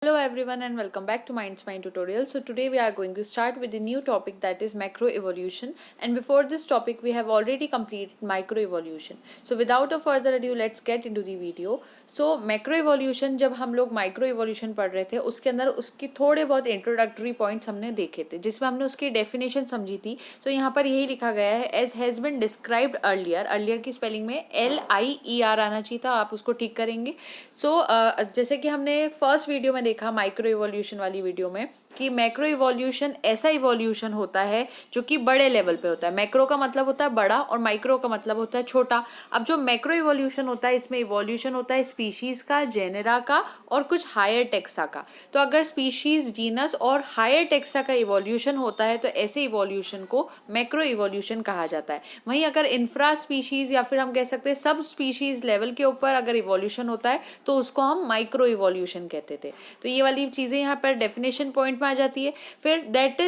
Hello everyone and welcome back to Minds Mind Tutorial. So today we are going to start with a new topic, that is macroevolution, and before this topic we have already completed microevolution. So without a further ado, let's get into the video. So macroevolution जब हम लोग microevolution पढ़ रहे थे उसके अंदर उसकी थोड़े बहुत इंट्रोडक्टरी पॉइंट्स हमने देखे थे जिसमें हमने उसकी डेफिनेशन समझी थी. तो यहाँ पर यही लिखा गया है as has been described earlier की स्पेलिंग में LIER आना चाहिए था, आप उसको ठीक करेंगे. जैसे कि हमने फर्स्ट वीडियो में देखा माइक्रो इवोल्यूशन वाली वीडियो में कि मैक्रो इवोल्यूशन ऐसा इवोल्यूशन होता है जो कि बड़े लेवल पे होता है. मैक्रो का मतलब होता है बड़ा और माइक्रो का मतलब होता है छोटा. अब जो मैक्रो इवोल्यूशन होता है इसमें इवोल्यूशन होता है स्पीशीज का, जेनेरा का और कुछ हायर टेक्सा का. तो अगर स्पीशीज, जीनस और हायर टेक्सा का इवोल्यूशन होता है तो ऐसे इवोल्यूशन को मैक्रो इवोल्यूशन कहा जाता है. वहीं अगर इंफ्रा स्पीशीज या फिर हम कह सकते हैं सब स्पीशीज लेवल के ऊपर अगर इवोल्यूशन होता है तो उसको हम माइक्रो इवोल्यूशन कहते थे. तो ये वाली चीज़ें यहाँ पर डेफिनेशन पॉइंट में आ जाती है. फिर that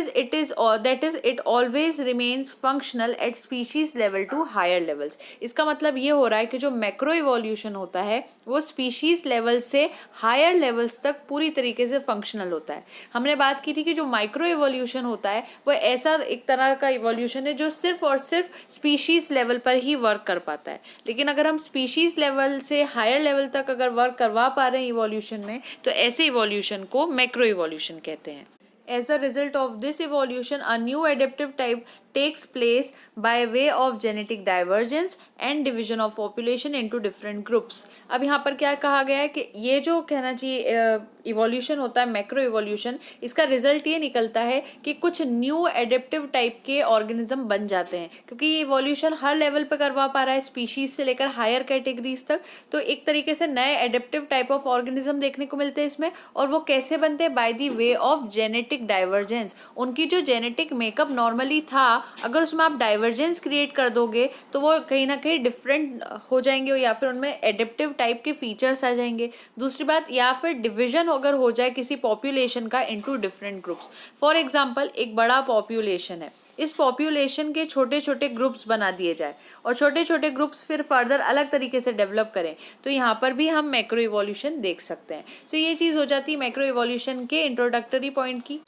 is it always remains functional at species level to higher levels. इसका मतलब ये हो रहा है कि जो मैक्रो इवोल्यूशन होता है वो स्पीशीज लेवल से हायर लेवल्स तक पूरी तरीके से फंक्शनल होता है. हमने बात की थी कि जो माइक्रो इवोल्यूशन होता है वो ऐसा एक तरह का इवोल्यूशन है जो सिर्फ और सिर्फ स्पीशीज लेवल पर ही वर्क कर पाता है. लेकिन अगर हम स्पीशीज लेवल से हायर लेवल तक अगर वर्क करवा पा रहे हैं इवोल्यूशन में तो ऐसे इवोल्यूशन को मैक्रो इवोल्यूशन कहते हैं. As a result of this evolution, a new adaptive type takes place by way of genetic divergence and division of population into different groups. अब यहाँ पर क्या कहा गया है कि ये जो कहना चाहिए इवोल्यूशन होता है मैक्रो इवोल्यूशन, इसका रिजल्ट ये निकलता है कि कुछ न्यू एडेप्टिव टाइप के ऑर्गेनिज्म बन जाते हैं. क्योंकि ये इवोल्यूशन हर लेवल पर करवा पा रहा है स्पीशीज से लेकर हायर कैटेगरीज तक, तो एक तरीके से नए एडेप्टिव टाइप ऑफ ऑर्गेनिज्म देखने को मिलते हैं इसमें. और वो कैसे बनते हैं? By the way of genetic divergence. उनकी जो जेनेटिक मेकअप नॉर्मली था अगर उसमें आप डाइवर्जेंस क्रिएट कर दोगे तो वो कहीं ना कहीं डिफरेंट हो जाएंगे या फिर उनमें एडेप्टिव टाइप के फीचर्स आ जाएंगे. दूसरी बात, या फिर डिवीजन अगर हो जाए किसी पॉपुलेशन का into different groups. For example एक बड़ा पॉपुलेशन है, इस पॉपुलेशन के छोटे छोटे ग्रुप्स बना दिए जाए और छोटे छोटे ग्रुप्स फिर फर्दर अलग तरीके से डेवलप करें तो यहाँ पर भी हम मैक्रो इवोल्यूशन देख सकते हैं. सो ये चीज़ हो जाती है मैक्रो इवोल्यूशन के इंट्रोडक्टरी पॉइंट की.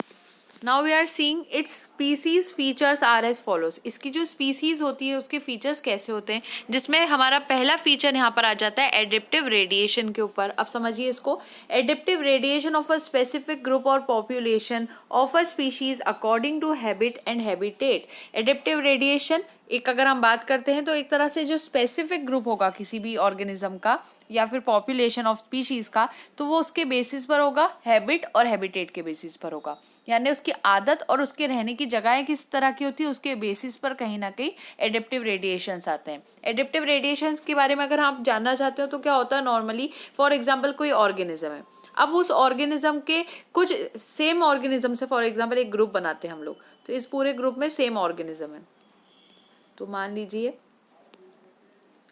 Now we are seeing its species features are as follows. इसकी जो स्पीसीज होती है उसके फीचर्स कैसे होते हैं, जिसमें हमारा पहला फीचर यहाँ पर आ जाता है एडेप्टिव रेडिएशन के ऊपर. अब समझिए इसको. Adaptive radiation of a specific group और population of a species according to habit and habitat. Adaptive radiation एक अगर हम बात करते हैं तो एक तरह से जो स्पेसिफिक ग्रुप होगा किसी भी ऑर्गेनिज्म का या फिर पॉपुलेशन ऑफ स्पीशीज का, तो वो उसके बेसिस पर होगा, हैबिट और हैबिटेट के बेसिस पर होगा. यानी उसकी आदत और उसके रहने की जगहें किस तरह की होती है उसके बेसिस पर कहीं ना कहीं एडेप्टिव रेडिएशंस आते हैं. एडेप्टिव रेडिएशंस के बारे में अगर आप जानना चाहते हो तो क्या होता है, नॉर्मली फॉर एग्जाम्पल कोई ऑर्गेनिज्म है, अब उस ऑर्गेनिज्म के कुछ सेम ऑर्गेनिज्म से फॉर एग्जाम्पल एक ग्रुप बनाते हैं हम लोग, तो इस पूरे ग्रुप में सेम ऑर्गेनिज्म है. तो मान लीजिए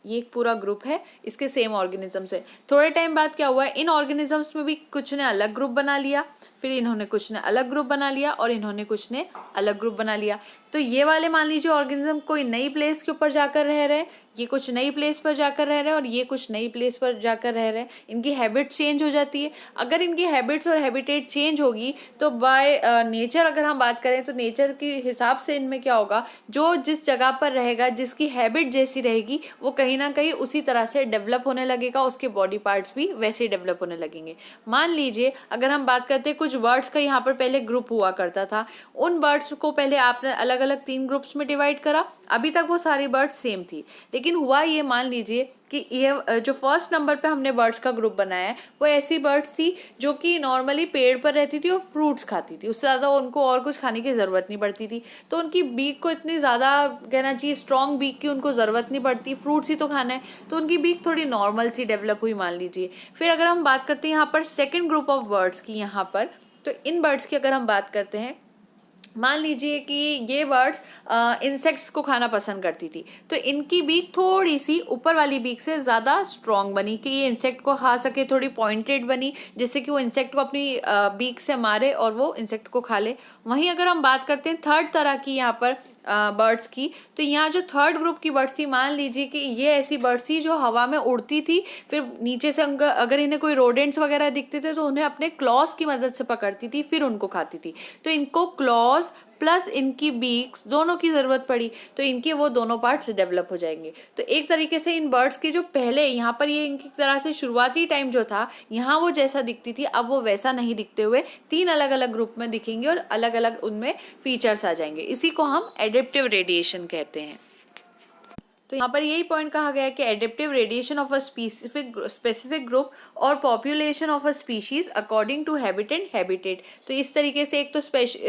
ये एक पूरा ग्रुप है, इसके सेम ऑर्गेनिज्म से थोड़े टाइम बाद क्या हुआ है, इन ऑर्गेनिजम्स में भी कुछ ने अलग ग्रुप बना लिया, फिर इन्होंने कुछ ने अलग ग्रुप बना लिया और इन्होंने कुछ ने अलग ग्रुप बना लिया. तो ये वाले मान लीजिए ऑर्गेनिज्म कोई नई प्लेस के ऊपर जाकर रह रहे हैं, ये कुछ नई प्लेस पर जाकर रह रहे हैं और ये कुछ नई प्लेस पर जाकर रह रहे हैं. इनकी हैबिट चेंज हो जाती है. अगर इनकी हैबिट्स और हैबिटेट चेंज होगी तो बाय नेचर अगर हम बात करें तो नेचर के हिसाब से इनमें क्या होगा, जो जिस जगह पर रहेगा जिसकी हैबिट जैसी रहेगी वो कहीं ना कहीं उसी तरह से डेवलप होने लगेगा, उसके बॉडी पार्ट्स भी वैसे ही डेवलप होने लगेंगे. मान लीजिए अगर हम बात करते हैं कुछ बर्ड्स का यहाँ पर पहले ग्रुप हुआ करता था, उन बर्ड्स को पहले आपने अलग अलग 3 ग्रुप्स में डिवाइड करा, अभी तक वो सारी बर्ड्स सेम थी. लेकिन हुआ ये, मान लीजिए कि ये जो फर्स्ट नंबर पे हमने बर्ड्स का ग्रुप बनाया है वो ऐसी बर्ड्स थी जो कि नॉर्मली पेड़ पर रहती थी और फ्रूट्स खाती थी, उससे ज़्यादा उनको और कुछ खाने की ज़रूरत नहीं पड़ती थी. तो उनकी बीक को इतनी ज़्यादा कहना चाहिए स्ट्रॉन्ग बीक की उनको ज़रूरत नहीं पड़ती, फ्रूट्स ही तो खाना है, तो उनकी बीक थोड़ी नॉर्मल सी डेवलप हुई मान लीजिए. फिर अगर हम बात करते हैं यहाँ पर सेकेंड ग्रुप ऑफ बर्ड्स की, यहाँ पर तो इन बर्ड्स की अगर हम बात करते हैं, मान लीजिए कि ये बर्ड्स इंसेक्ट्स को खाना पसंद करती थी, तो इनकी बीक थोड़ी सी ऊपर वाली बीक से ज़्यादा स्ट्रॉन्ग बनी कि ये इंसेक्ट को खा सके, थोड़ी पॉइंटेड बनी जिससे कि वो इंसेक्ट को अपनी बीक से मारे और वो इंसेक्ट को खा ले. वहीं अगर हम बात करते हैं थर्ड तरह की यहाँ पर बर्ड्स की। तो यहाँ जो थर्ड ग्रुप की बर्ड्स थी, मान लीजिए कि ये ऐसी बर्ड्स थी जो हवा में उड़ती थी, फिर नीचे से अगर इन्हें कोई रोडेंट्स वगैरह दिखते थे तो उन्हें अपने क्लॉज की मदद से पकड़ती थी, फिर उनको खाती थी। तो इनको क्लॉज प्लस इनकी बीक्स दोनों की ज़रूरत पड़ी, तो इनके वो दोनों पार्ट्स डेवलप हो जाएंगे। तो एक तरीके से इन बर्ड्स की जो पहले यहाँ पर ये इनकी तरह से शुरुआती टाइम जो था, यहाँ वो जैसा दिखती थी, अब वो वैसा नहीं दिखते हुए 3 अलग अलग ग्रुप में दिखेंगे और अलग अलग उनमें फीचर्स आ जाएंगे। इसी को हम एडेप्टिव रेडिएशन कहते हैं। तो यहाँ पर यही पॉइंट कहा गया है कि adaptive radiation of a specific group और population of a species according to habit and habitat. तो इस तरीके से एक तो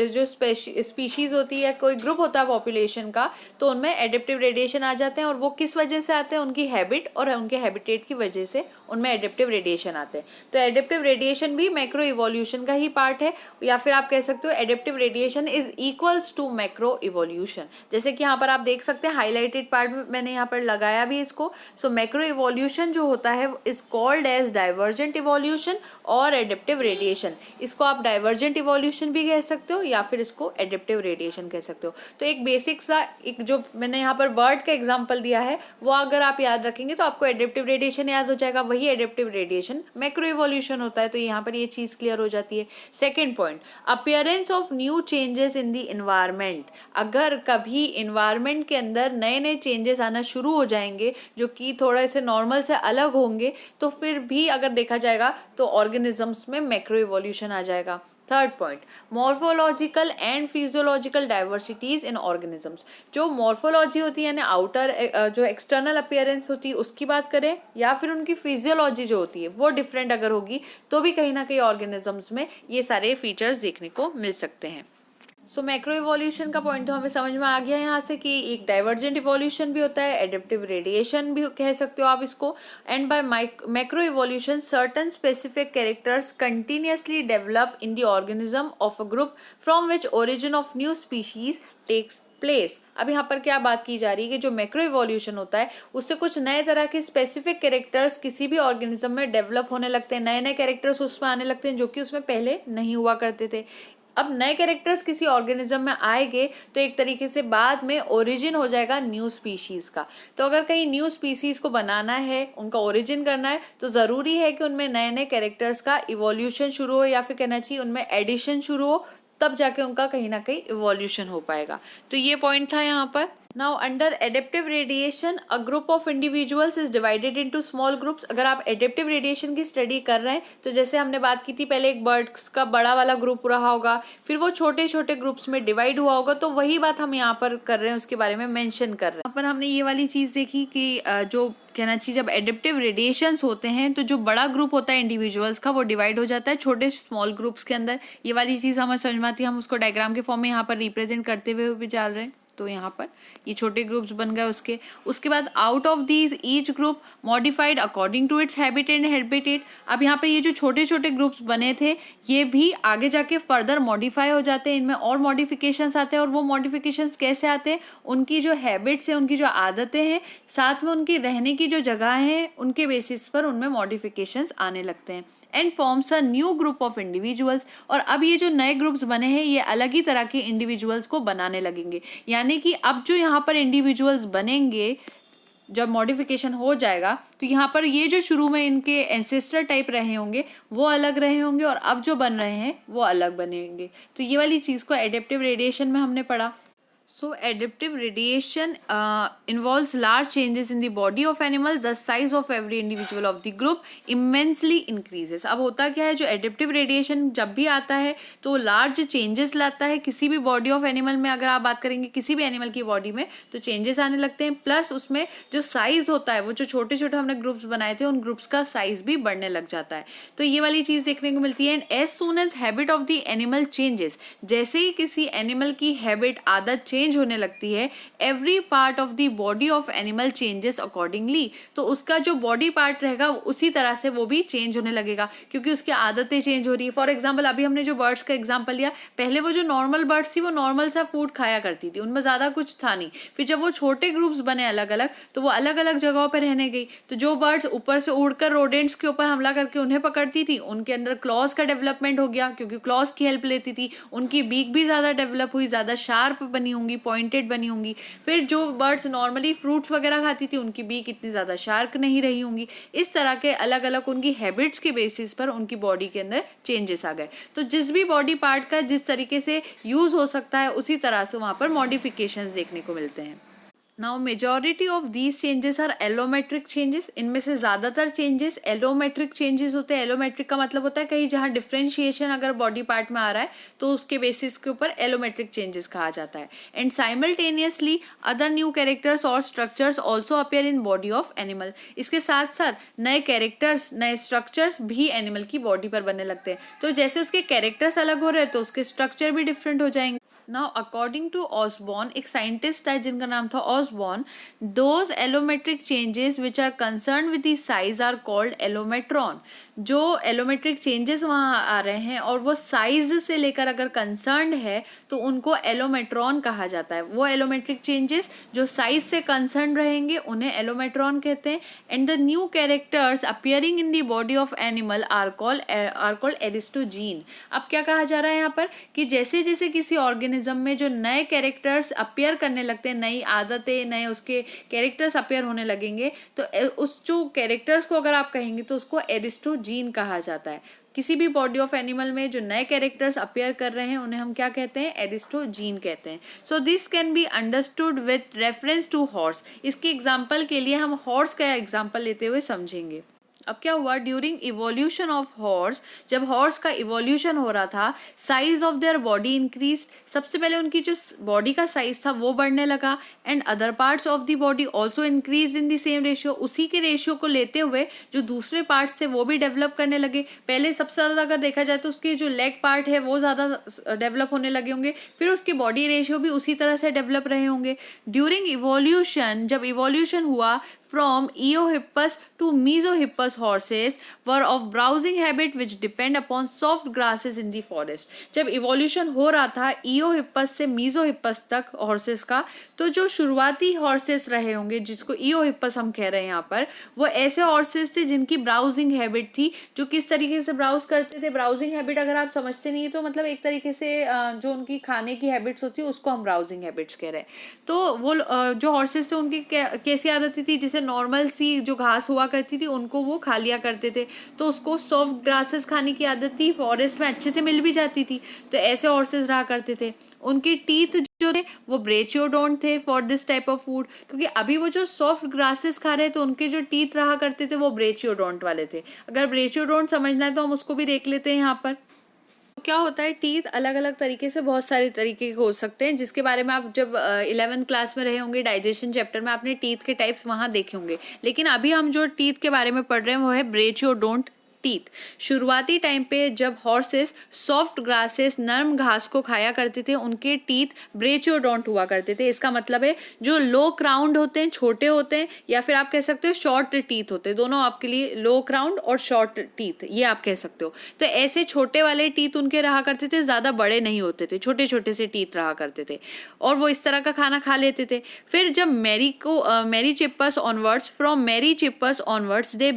जो स्पीशीज होती है, कोई ग्रुप होता है पॉपुलेशन का, तो उनमें एडेप्टिव रेडिएशन आ जाते हैं, और वो किस वजह से आते हैं, उनकी हैबिट और उनके हैबिटेट की वजह से उनमें एडेप्टिव रेडिएशन आते हैं। तो एडेप्टिव रेडिएशन भी मैक्रो इवोल्यूशन का ही पार्ट है, या फिर आप कह सकते हो adaptive radiation is equals to macro evolution. जैसे कि यहाँ पर आप देख सकते हैं हाईलाइटेड पार्ट में मैंने यहाँ पर लगाया भी इसको। सो मैक्रो इवोल्यूशन जो होता है is called as divergent evolution और एडेप्टिव रेडिएशन। इसको आप डाइवर्जेंट इवोल्यूशन भी कह सकते हो या फिर इसको एडेप्टिव रेडिएशन कह सकते हो। तो एक बेसिक सा एक जो मैंने यहाँ पर बर्ड का एग्जाम्पल दिया है वो अगर आप याद रखेंगे तो आपको एडेप्टिव रेडिएशन याद हो जाएगा, वही एडेप्टिव रेडिएशन मैक्रो इवोल्यूशन होता है। तो यहाँ पर ये चीज़ क्लियर हो जाती है। Second point, appearance of new changes in the environment. अगर कभी इन्वायरमेंट के अंदर नए नए चेंजेस आना शुरू हो जाएंगे जो कि थोड़ा से नॉर्मल से अलग होंगे, तो फिर भी अगर देखा जाएगा तो ऑर्गेनिजम्स में मैक्रो इवोल्यूशन आ जाएगा। Third point, morphological and physiological diversities in organisms. जो मॉर्फोलॉजी होती है यानी आउटर जो एक्सटर्नल अपीयरेंस होती है उसकी बात करें, या फिर उनकी फिजियोलॉजी जो होती है वो डिफरेंट अगर होगी, तो भी कहीं ना कहीं ऑर्गेनिजम्स में ये सारे फीचर्स देखने को मिल सकते हैं। सो मैक्रो इवोल्यूशन का पॉइंट तो हमें समझ में आ गया यहाँ से कि एक डाइवर्जेंट इवोल्यूशन भी होता है, एडेप्टिव रेडिएशन भी कह सकते हो आप इसको। And by macro evolution certain specific characters continuously develop in the organism of a group from which origin of new species takes place. अब यहाँ पर क्या बात की जा रही है कि जो मैक्रो इवोल्यूशन होता है उससे कुछ नए तरह के स्पेसिफिक कैरेक्टर्स किसी भी ऑर्गेनिज्म में डेवलप होने लगते हैं, नए नए कैरेक्टर्स उसमें आने लगते हैं जो कि उसमें पहले नहीं हुआ करते थे। अब नए कैरेक्टर्स किसी ऑर्गेनिज्म में आएंगे तो एक तरीके से बाद में ओरिजिन हो जाएगा न्यू स्पीशीज का। तो अगर कहीं न्यू स्पीशीज को बनाना है, उनका ओरिजिन करना है, तो ज़रूरी है कि उनमें नए नए कैरेक्टर्स का इवोल्यूशन शुरू हो, या फिर कहना चाहिए उनमें एडिशन शुरू हो, तब जाके उनका कहीं ना कहीं इवोल्यूशन हो पाएगा। तो ये पॉइंट था यहाँ पर। Now under adaptive radiation a group of individuals is divided into small groups। अगर आप adaptive radiation की स्टडी कर रहे हैं तो जैसे हमने बात की थी पहले, एक बर्ड्स का बड़ा वाला ग्रुप रहा होगा, फिर वो छोटे छोटे ग्रुप्स में डिवाइड हुआ होगा, तो वही बात हम यहाँ पर कर रहे हैं, उसके बारे में मेंशन कर रहे हैं। यहाँ पर हमने ये वाली चीज़ देखी कि जो कहना चाहिए जब एडेप्टिव रेडिएशंस होते हैं तो जो बड़ा ग्रुप होता है इंडिविजुअल्स का वो डिवाइड हो जाता है छोटे स्मॉल ग्रुप्स के अंदर। ये वाली चीज़ हमें समझ में आती है, हम उसको डायग्राम के फॉर्म में यहाँ पर रिप्रेजेंट करते हुए भी चल रहे हैं। तो यहाँ पर ये छोटे ग्रुप्स बन गए। उसके बाद out of these each group modified according to its habit and habitat. अब यहाँ पर ये जो छोटे छोटे ग्रुप्स बने थे ये भी आगे जाके फर्दर मॉडिफाई हो जाते हैं, इनमें और मॉडिफिकेशंस आते हैं। और वो मॉडिफिकेशंस कैसे आते हैं, उनकी जो हैबिट्स हैं, उनकी जो आदतें हैं, साथ में उनकी रहने की जो जगह है, उनके बेसिस पर उनमें मॉडिफिकेशंस आने लगते हैं। And forms a new group of individuals. और अब ये जो नए ग्रुप्स बने हैं ये अलग ही तरह के इंडिविजुअल्स को बनाने लगेंगे, यानी कि अब जो यहाँ पर इंडिविजुअल्स बनेंगे जब मॉडिफिकेशन हो जाएगा तो यहाँ पर ये जो शुरू में इनके एंसेस्टर टाइप रहे होंगे वो अलग रहे होंगे, और अब जो बन रहे हैं वो अलग बनेंगे। तो ये वाली चीज़ को एडेप्टिव रेडिएशन में हमने पढ़ा। So adaptive radiation involves large changes in the body of animal. The size of every individual of the group immensely increases. अब होता क्या है, जो adaptive radiation जब भी आता है तो large changes लाता है किसी भी body of animal में। अगर आप बात करेंगे किसी भी animal की body में तो changes आने लगते हैं, प्लस उसमें जो size होता है वो जो छोटे छोटे हमने ग्रुप्स बनाए थे उन ग्रुप्स का साइज भी बढ़ने लग जाता है। तो ये वाली चीज़ देखने को मिलती है। And as soon as habit of the animal changes, जैसे ही किसी एनिमल की हैबिट आदत चेंज होने लगती है, every part of the body of animal changes accordingly. तो उसका जो बॉडी पार्ट रहेगा उसी तरह से वो भी चेंज होने लगेगा क्योंकि उसकी आदतें चेंज हो रही है। फॉर एग्जाम्पल अभी हमने जो बर्ड्स का एग्जाम्पल लिया, पहले वो जो नॉर्मल बर्ड्स थी वो नॉर्मल सा फूड खाया करती थी, उनमें ज़्यादा कुछ था नहीं। फिर जब वो छोटे ग्रुप्स बने अलग अलग तो वो अलग अलग जगहों पर रहने गई। तो जो बर्ड्स ऊपर से उड़कर रोडेंट्स के ऊपर हमला करके उन्हें पकड़ती थी, उनके अंदर क्लॉज का डेवलपमेंट हो गया क्योंकि क्लॉज की हेल्प लेती थी, उनकी बीक भी ज़्यादा डेवलप हुई, ज़्यादा शार्प बनी होंगी होंगी, पॉइंटेड बनी होंगी। फिर जो बर्ड्स नॉर्मली फ्रूट्स वगैरह खाती थी उनकी बीक इतनी ज़्यादा शार्प नहीं रही होंगी। इस तरह के अलग अलग उनकी हैबिट्स के बेसिस पर उनकी बॉडी के अंदर चेंजेस आ गए। तो जिस भी बॉडी पार्ट का जिस तरीके से यूज़ हो सकता है उसी तरह से वहाँ पर मॉडिफिकेशंस देखने को मिलते हैं। Now majority of these changes are allometric changes. इनमें से ज़्यादातर चेंजेस एलोमेट्रिक चेंजेस होते हैं। एलोमेट्रिक का मतलब होता है कहीं जहाँ डिफ्रेंशिएशन अगर बॉडी पार्ट में आ रहा है तो उसके बेसिस के ऊपर एलोमेट्रिक चेंजेस कहा जाता है। And simultaneously other new characters और structures also appear in body of animal. इसके साथ साथ नए कैरेक्टर्स, नए स्ट्रक्चर्स भी एनिमल की बॉडी पर बनने लगते हैं। तो जैसे उसके कैरेक्टर्स अलग हो रहे हैं तो उसके स्ट्रक्चर भी डिफरेंट हो जाएंगे। नाउ अकॉर्डिंग टू ऑसबॉर्न, एक साइंटिस्ट है जिनका नाम था Osborn, those allometric changes which are concern with the size are called allometron. जो एलोमेट्रिक चेंजेस वहाँ आ रहे हैं और वो साइज से लेकर अगर कंसर्न है तो उनको एलोमेट्रॉन कहा जाता है। वो एलोमेट्रिक चेंजेस जो साइज से कंसर्न रहेंगे उन्हें एलोमेट्रॉन कहते हैं। And the new characters appearing in the body of animal are called aristogene. अब क्या कहा जा रहा है यहाँ पर कि जैसे जैसे किसी ऑर्गेनिज्म में जो नए कैरेक्टर्स अपियर करने लगते हैं, नई आदतें, नए उसके कैरेक्टर्स अपियर होने लगेंगे तो उस जो कैरेक्टर्स को अगर आप कहेंगे तो उसको एरिस्टोजीन कहा जाता है। किसी भी बॉडी ऑफ एनिमल में जो नए कैरेक्टर्स अपियर कर रहे हैं उन्हें हम क्या कहते हैं? एरिस्टोजीन कहते हैं। So this can be understood with reference to horse. इसके एग्जाम्पल के लिए हम हॉर्स का एग्जाम्पल लेते हुए समझेंगे। अब क्या हुआ, ड्यूरिंग इवोल्यूशन ऑफ हॉर्स, जब हॉर्स का इवोल्यूशन हो रहा था, size of their body increase. सबसे पहले उनकी जो बॉडी का साइज था वो बढ़ने लगा। And other parts of the body also increase in the same ratio. उसी के रेशियो को लेते हुए जो दूसरे पार्ट्स थे वो भी डेवलप करने लगे। पहले सबसे ज़्यादा अगर देखा जाए तो उसके जो लेग पार्ट है वो ज़्यादा डेवलप होने लगे होंगे, फिर उसकी बॉडी रेशियो भी उसी तरह से डेवलप रहे होंगे। ड्यूरिंग इवोल्यूशन, जब इवोल्यूशन हुआ from Eohippus to Mesohippus horses were of browsing habit which depend upon soft grasses in the forest। जब इवोल्यूशन हो रहा था ईओहिप्पस से मीजोहिप्पस तक हॉर्सेस का, तो जो शुरुआती हॉर्सेस रहे होंगे जिसको ईओहिप्पस हम कह रहे हैं यहाँ पर, वो ऐसे हॉर्सेस थे जिनकी ब्राउजिंग हैबिट थी। जो किस तरीके से ब्राउज करते थे, ब्राउजिंग हैबिट अगर आप समझते नहीं है तो मतलब एक तरीके से जो उनकी खाने की हैबिट्स होती है उसको हम ब्राउजिंग हैबिट्स कह रहे हैं। तो वो जो हॉर्सेस थे उनकी कैसी आदत थी, जिसे नॉर्मल सी जो घास हुआ करती थी उनको वो खा लिया करते थे, तो उसको सॉफ्ट ग्रासेस खाने की आदत थी, फॉरेस्ट में अच्छे से मिल भी जाती थी, तो ऐसे हॉर्सेस रहा करते थे। उनके टीथ जो थे वो ब्रेचियोडोंट थे for this type of food, क्योंकि अभी वो जो सॉफ्ट ग्रासेस खा रहे थे तो उनके जो टीथ रहा करते थे वो ब्रेचियोडोंट वाले थे। अगर ब्रेचियोडोंट समझना है तो हम उसको भी देख लेते हैं यहाँ पर। क्या होता है, टीथ अलग अलग तरीके से बहुत सारे तरीके के हो सकते हैं, जिसके बारे में आप जब 11th क्लास में रहे होंगे डाइजेशन चैप्टर में आपने टीथ के टाइप्स वहाँ देखे होंगे। लेकिन अभी हम जो टीथ के बारे में पढ़ रहे हैं वो है ब्रेचियोडोंट टीथ। शुरुआती टाइम पे जब हॉर्सेस सॉफ्ट ग्रासेस, नरम घास को खाया करते थे, उनके टीथ ब्रेचियोडोंट हुआ करते थे। इसका मतलब है जो लो क्राउंड होते हैं, छोटे होते हैं, या फिर आप कह सकते हो शॉर्ट टीथ होते हैं, दोनों आपके लिए, लो क्राउंड और शॉर्ट टीथ, ये आप कह सकते हो। तो ऐसे छोटे वाले टीथ उनके रहा करते थे, ज़्यादा बड़े नहीं होते थे, छोटे छोटे से टीथ रहा करते थे और वो इस तरह का खाना खा लेते थे। फिर जब Merychippus onwards, from Merychippus onwards they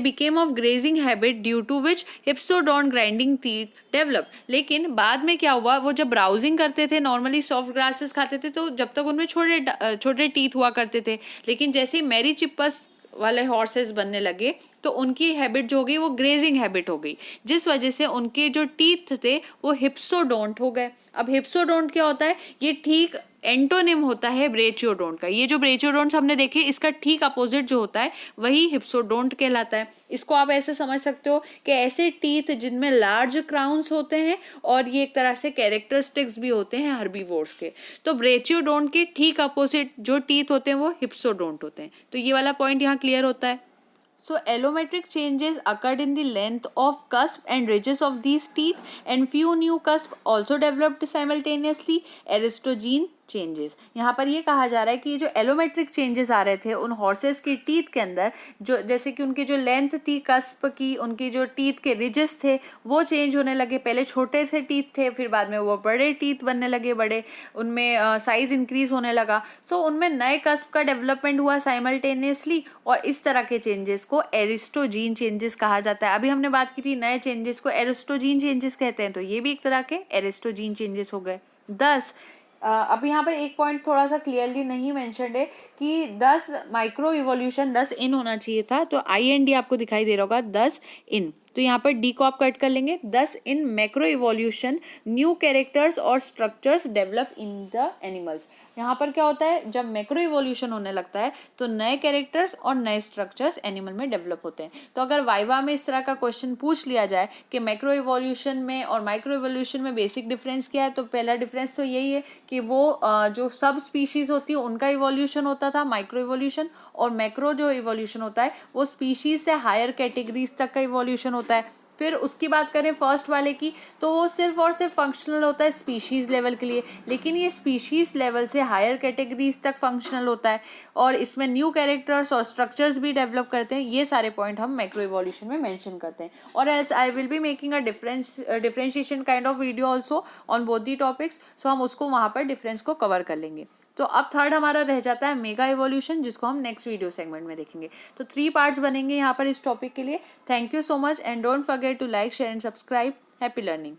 became of grazing habit due to which hypsodont grinding teeth developed। लेकिन बाद में क्या हुआ, वो जब ब्राउजिंग करते थे, नॉर्मली सॉफ्ट ग्रासेस खाते थे, तो जब तक उनमें छोटे छोटे टीथ हुआ करते थे, लेकिन जैसे ही मेरीचिप्पस वाले हॉर्सेस बनने लगे तो उनकी हैबिट जो हो गई वो ग्रेजिंग हैबिट हो गई, जिस वजह से उनके जो टीथ थे वो हिप्सोडोंट हो गए। अब हिप्सोडोंट क्या होता है, ये ठीक एंटोनिम होता है ब्रेचियोडोंट का। ये जो ब्रेचियोडोंट्स हमने देखे इसका ठीक अपोजिट जो होता है वही हिप्सोडोंट कहलाता है। इसको आप ऐसे समझ सकते हो कि ऐसे टीथ जिनमें लार्ज क्राउन्स होते हैं और ये एक तरह से कैरेक्टरिस्टिक्स भी होते हैं हर्बीवोर्स के। तो ब्रेचियोडोंट के ठीक अपोजिट जो टीथ होते हैं वो हिप्सोडोंट होते हैं। तो ये वाला पॉइंट यहाँ क्लियर होता है। So allometric changes occurred in the length of cusp and ridges of these teeth and few new cusp also developed simultaneously। Aristogene changes, यहाँ पर ये कहा जा रहा है कि ये जो एलोमेट्रिक चेंजेस आ रहे थे उन हॉर्सेस की टीथ के अंदर, जो जैसे कि उनकी जो लेंथ थी कस्प की, उनकी जो टीथ के रिजेस थे वो चेंज होने लगे। पहले छोटे से टीथ थे, फिर बाद में वो बड़े टीथ बनने लगे, बड़े उनमें साइज इंक्रीज होने लगा। सो उनमें नए कस्प का डेवलपमेंट हुआ साइमल्टेनियसली, और इस तरह के चेंजेस को एरिस्टोजीन चेंजेस कहा जाता है। अभी हमने बात की थी नए चेंजेस को एरिस्टोजीन चेंजेस कहते हैं, तो ये भी एक तरह के एरिस्टोजीन चेंजेस हो गए। 10 अब यहाँ पर एक पॉइंट थोड़ा सा क्लियरली नहीं मेंशन्ड है कि 10 माइक्रो इवोल्यूशन 10 इन होना चाहिए था, तो IND आपको दिखाई दे रहा होगा 10 इन, तो यहाँ पर डी को आप कट कर लेंगे। 10 in macro evolution new characters और structures develop in the animals. यहाँ पर क्या होता है, जब मैक्रो इवोल्यूशन होने लगता है तो नए कैरेक्टर्स और नए स्ट्रक्चर्स एनिमल में डेवलप होते हैं। तो अगर वाइवा में इस तरह का क्वेश्चन पूछ लिया जाए कि मैक्रो इवोल्यूशन में और माइक्रो इवोल्यूशन में बेसिक डिफरेंस क्या है, तो पहला डिफरेंस तो यही है कि वो जो सब स्पीशीज होती है उनका इवोल्यूशन होता था माइक्रो इवोल्यूशन, और मैक्रो जो इवोल्यूशन होता है वो स्पीशीज से हायर कैटेगरीज तक का इवोल्यूशन होता है। फिर उसकी बात करें फर्स्ट वाले की, तो वो सिर्फ और सिर्फ फंक्शनल होता है स्पीशीज़ लेवल के लिए, लेकिन ये स्पीशीज़ लेवल से हायर कैटेगरीज तक फंक्शनल होता है, और इसमें न्यू कैरेक्टर्स और स्ट्रक्चर्स भी डेवलप करते हैं। ये सारे पॉइंट हम मैक्रो इवोल्यूशन में मेंशन करते हैं। और as I will be making a differentiation kind of video also on both the topics, so हम उसको वहाँ पर डिफरेंस को कवर कर लेंगे। तो अब थर्ड हमारा रह जाता है मेगा इवोल्यूशन, जिसको हम नेक्स्ट वीडियो सेगमेंट में देखेंगे। तो 3 पार्ट्स बनेंगे यहाँ पर इस टॉपिक के लिए। Thank you so much and don't forget to like, share and subscribe. Happy learning.